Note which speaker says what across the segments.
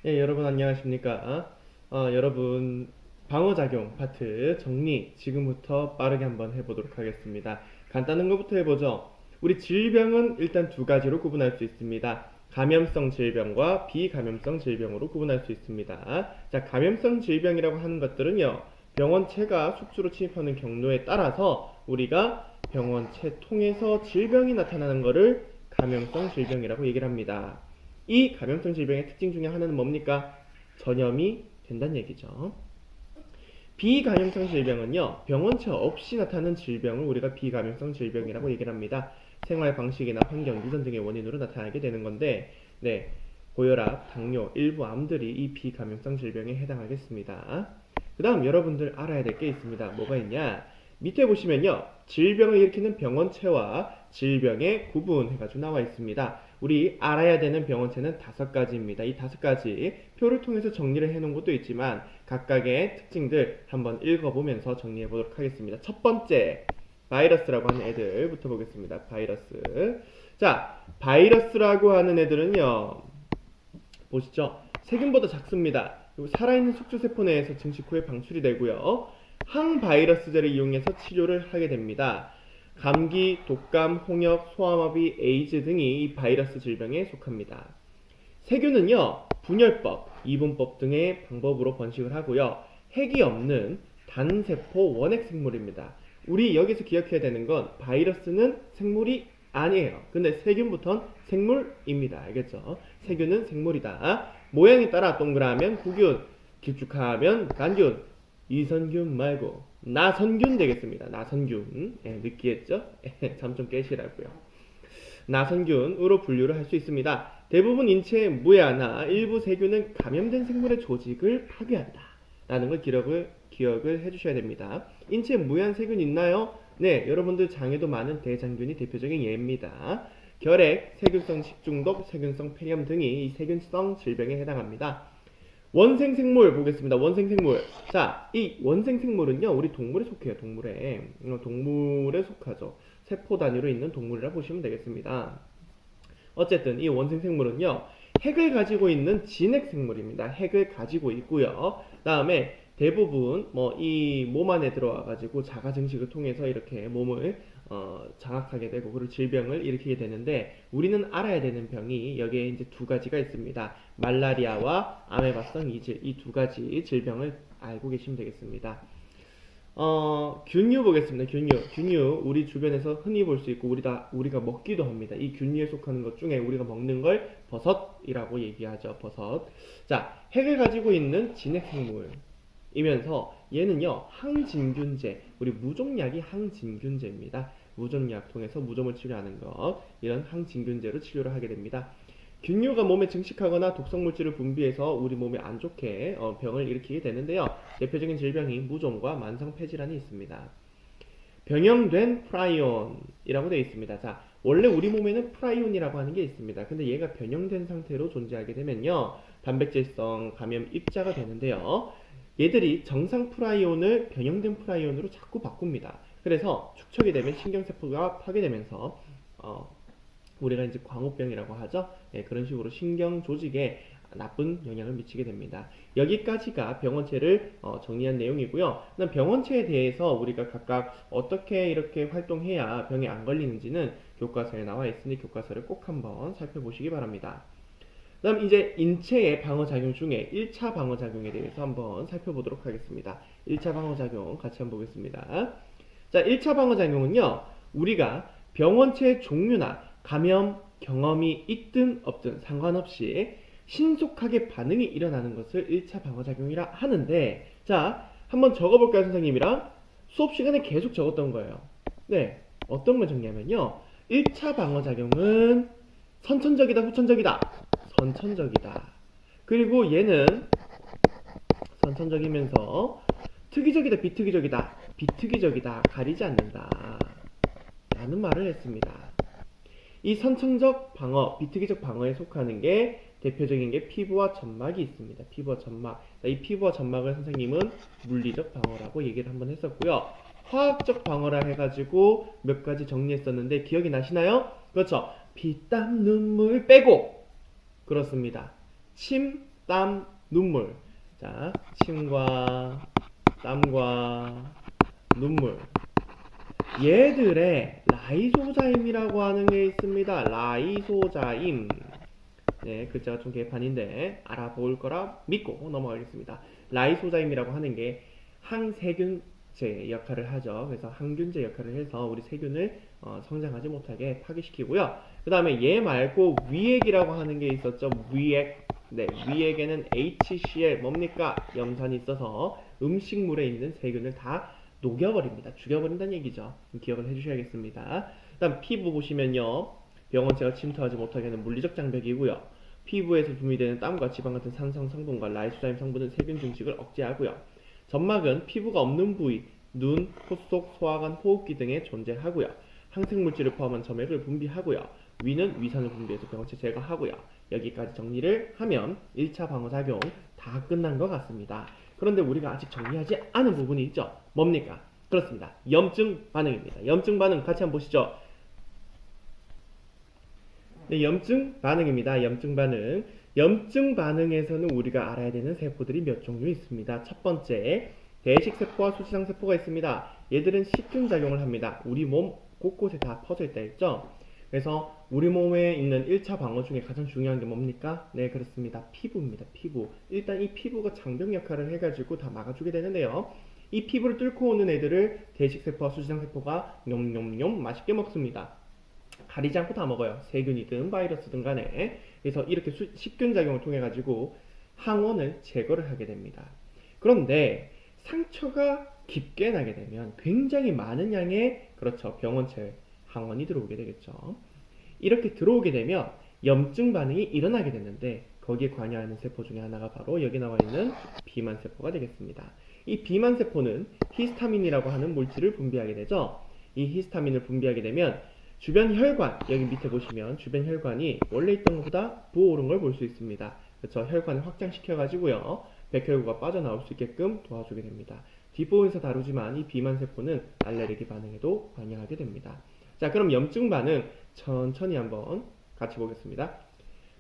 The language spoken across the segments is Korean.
Speaker 1: 예, 여러분 안녕하십니까? 여러분 방어작용 파트 정리 지금부터 빠르게 한번 해보도록 하겠습니다. 간단한 것부터 해보죠. 우리 질병은 일단 두 가지로 구분할 수 있습니다. 감염성 질병과 비감염성 질병으로 구분할 수 있습니다. 자, 감염성 질병이라고 하는 것들은요, 병원체가 숙소로 침입하는 경로에 따라서 우리가 병원체 통해서 질병이 나타나는 것을 감염성 질병이라고 얘기를 합니다. 이 감염성 질병의 특징 중에 하나는 뭡니까? 전염이 된다는 얘기죠. 비감염성 질병은요, 병원체 없이 나타나는 질병을 우리가 비감염성 질병이라고 얘기를 합니다. 생활 방식이나 환경, 유전 등의 원인으로 나타나게 되는 건데, 네, 고혈압, 당뇨, 일부 암들이 이 비감염성 질병에 해당하겠습니다. 그 다음 여러분들 알아야 될 게 있습니다. 뭐가 있냐? 밑에 보시면요, 질병을 일으키는 병원체와 질병의 구분해가지고 나와 있습니다. 우리 알아야 되는 병원체는 5가지입니다. 이 5가지 표를 통해서 정리를 해놓은 것도 있지만 각각의 특징들 한번 읽어보면서 정리해 보도록 하겠습니다. 첫 번째, 바이러스라고 하는 애들부터 보겠습니다. 바이러스. 자, 바이러스라고 하는 애들은요, 보시죠. 세균보다 작습니다. 그리고 살아있는 숙주세포 내에서 증식 후에 방출이 되고요. 항바이러스제를 이용해서 치료를 하게 됩니다. 감기, 독감, 홍역, 소아마비, 에이즈 등이 이 바이러스 질병에 속합니다. 세균은요, 분열법, 이분법 등의 방법으로 번식을 하고요. 핵이 없는 단세포 원핵 생물입니다. 우리 여기서 기억해야 되는 건 바이러스는 생물이 아니에요. 근데 세균부터는 생물입니다. 알겠죠? 세균은 생물이다. 모양에 따라 동그라면 구균, 길쭉하면 간균, 이선균 말고 나선균 되겠습니다. 나선균. 느끼했죠? 잠 좀 깨시라고요. 나선균으로 분류를 할 수 있습니다. 대부분 인체에 무해하나 일부 세균은 감염된 생물의 조직을 파괴한다 라는 걸 기억을 해주셔야 됩니다. 인체에 무해한 세균 있나요? 네, 여러분들 장에도 많은 대장균이 대표적인 예입니다. 결핵, 세균성 식중독, 세균성 폐렴 등이 이 세균성 질병에 해당합니다. 원생생물 보겠습니다. 원생생물. 자, 이 원생생물은요, 우리 동물에 속해요. 동물에 속하죠. 세포 단위로 있는 동물이라 보시면 되겠습니다. 어쨌든 이 원생생물은요, 핵을 가지고 있는 진핵생물입니다. 핵을 가지고 있고요. 다음에 대부분 이 몸 안에 들어와 가지고 자가 증식을 통해서 이렇게 몸을 장악하게 되고 그리고 질병을 일으키게 되는데, 우리는 알아야 되는 병이 여기에 이제 두 가지가 있습니다. 말라리아와 아메바성 이질, 이 두 가지 질병을 알고 계시면 되겠습니다. 균류 보겠습니다. 균류 우리 주변에서 흔히 볼 수 있고 우리가 먹기도 합니다. 이 균류에 속하는 것 중에 우리가 먹는 걸 버섯이라고 얘기하죠. 버섯. 자, 핵을 가지고 있는 진핵생물이면서 얘는요, 항진균제, 우리 무좀약이 항진균제입니다. 무좀약 통해서 무좀을 치료하는 것, 이런 항진균제로 치료를 하게 됩니다. 균류가 몸에 증식하거나 독성물질을 분비해서 우리 몸에 안 좋게 병을 일으키게 되는데요. 대표적인 질병이 무좀과 만성폐질환이 있습니다. 변형된 프라이온이라고 되어 있습니다. 자, 원래 우리 몸에는 프라이온이라고 하는 게 있습니다. 근데 얘가 변형된 상태로 존재하게 되면요, 단백질성 감염 입자가 되는데요. 얘들이 정상 프라이온을 변형된 프라이온으로 자꾸 바꿉니다. 그래서 축적이 되면 신경세포가 파괴되면서 우리가 이제 광우병이라고 하죠. 그런 식으로 신경 조직에 나쁜 영향을 미치게 됩니다. 여기까지가 병원체를 정리한 내용이고요. 병원체에 대해서 우리가 각각 어떻게 이렇게 활동해야 병에 안 걸리는지는 교과서에 나와 있으니 교과서를 꼭 한번 살펴보시기 바랍니다. 그다음 이제 인체의 방어작용 중에 1차 방어작용에 대해서 한번 살펴보도록 하겠습니다. 1차 방어작용 같이 한번 보겠습니다. 자, 1차 방어작용은요, 우리가 병원체의 종류나 감염 경험이 있든 없든 상관없이 신속하게 반응이 일어나는 것을 1차 방어작용이라 하는데, 자, 한번 적어볼까요, 선생님이랑? 수업 시간에 계속 적었던 거예요. 네, 어떤 걸 적냐면요, 1차 방어작용은 선천적이다, 후천적이다? 선천적이다. 그리고 얘는 선천적이면서 특이적이다, 비특이적이다? 비특이적이다, 가리지 않는다 라는 말을 했습니다. 이 선천적 방어, 비특이적 방어에 속하는 게 대표적인 게 피부와 점막이 있습니다. 피부와 점막. 이 피부와 점막을 선생님은 물리적 방어라고 얘기를 한번 했었고요. 화학적 방어라 해가지고 몇 가지 정리했었는데 기억이 나시나요? 그렇죠. 피, 땀, 눈물 빼고. 그렇습니다. 침, 땀, 눈물. 자, 침과 땀과 눈물. 얘들의 라이소자임이라고 하는 게 있습니다. 라이소자임. 네, 글자가 좀 개판인데 알아볼 거라 믿고 넘어가겠습니다. 라이소자임이라고 하는 게 항세균제 역할을 하죠. 그래서 항균제 역할을 해서 우리 세균을 성장하지 못하게 파괴시키고요. 그 다음에 얘 말고 위액이라고 하는 게 있었죠. 위액. 네, 위액에는 HCl 뭡니까? 염산이 있어서 음식물에 있는 세균을 다 녹여버립니다. 죽여버린다는 얘기죠. 기억을 해주셔야겠습니다. 그 다음 피부 보시면요. 병원체가 침투하지 못하게 하는 물리적 장벽이고요. 피부에서 분비되는 땀과 지방 같은 산성 성분과 라이소자임 성분은 세균 증식을 억제하고요. 점막은 피부가 없는 부위, 눈, 코 속, 소화관, 호흡기 등에 존재하고요. 항생물질을 포함한 점액을 분비하고요. 위는 위산을 분비해서 병원체 제거하고요. 여기까지 정리를 하면 1차 방어작용 다 끝난 것 같습니다. 그런데 우리가 아직 정리하지 않은 부분이 있죠. 뭡니까? 그렇습니다. 염증 반응입니다. 염증 반응 같이 한번 보시죠. 네, 염증 반응입니다. 염증 반응. 염증 반응에서는 우리가 알아야 되는 세포들이 몇 종류 있습니다. 첫 번째, 대식세포와 수지상세포가 있습니다. 얘들은 식균작용을 합니다. 우리 몸 곳곳에 다 퍼져 있다 했죠? 그래서 우리 몸에 있는 1차 방어 중에 가장 중요한 게 뭡니까? 네, 그렇습니다. 피부입니다. 피부. 일단 이 피부가 장벽 역할을 해가지고 다 막아주게 되는데요. 이 피부를 뚫고 오는 애들을 대식세포와 수지상세포가 뇽뇽뇽 맛있게 먹습니다. 가리지 않고 다 먹어요. 세균이든 바이러스든 간에. 그래서 이렇게 식균작용을 통해 가지고 항원을 제거를 하게 됩니다. 그런데 상처가 깊게 나게 되면 굉장히 많은 양의 그렇죠. 병원체 항원이 들어오게 되겠죠. 이렇게 들어오게 되면 염증 반응이 일어나게 되는데 거기에 관여하는 세포 중에 하나가 바로 여기 나와 있는 비만세포가 되겠습니다. 이 비만세포는 히스타민이라고 하는 물질을 분비하게 되죠. 이 히스타민을 분비하게 되면 주변 혈관, 여기 밑에 보시면 주변 혈관이 원래 있던 것보다 부어오른 걸 볼 수 있습니다. 그렇죠. 혈관을 확장시켜가지고요. 백혈구가 빠져나올 수 있게끔 도와주게 됩니다. 뒷부분에서 다루지만 이 비만세포는 알레르기 반응에도 관여하게 됩니다. 자, 그럼 염증 반응 천천히 한번 같이 보겠습니다.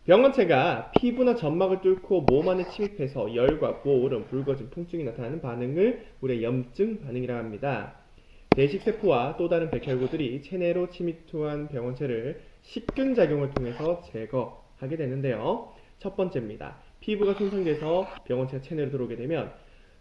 Speaker 1: 병원체가 피부나 점막을 뚫고 몸 안에 침입해서 열과 부어오름, 붉어짐, 통증이 나타나는 반응을 우리가 염증 반응이라고 합니다. 대식세포와 또 다른 백혈구들이 체내로 침입한 병원체를 식균작용을 통해서 제거하게 되는데요. 첫 번째입니다. 피부가 손상돼서 병원체가 체내로 들어오게 되면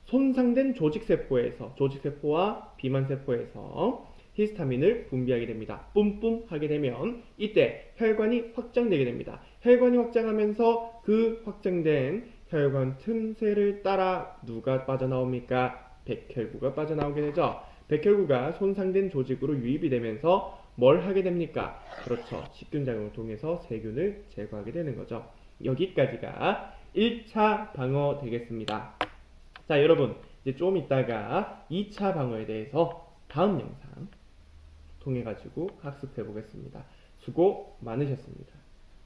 Speaker 1: 손상된 조직세포와 비만세포에서 히스타민을 분비하게 됩니다. 뿜뿜 하게 되면 이때 혈관이 확장되게 됩니다. 혈관이 확장하면서 그 확장된 혈관 틈새를 따라 누가 빠져나옵니까? 백혈구가 빠져나오게 되죠. 백혈구가 손상된 조직으로 유입이 되면서 뭘 하게 됩니까? 그렇죠. 식균작용을 통해서 세균을 제거하게 되는 거죠. 여기까지가 1차 방어 되겠습니다. 자, 여러분 이제 좀 이따가 2차 방어에 대해서 다음 영상 통해 가지고 학습해 보겠습니다. 수고 많으셨습니다.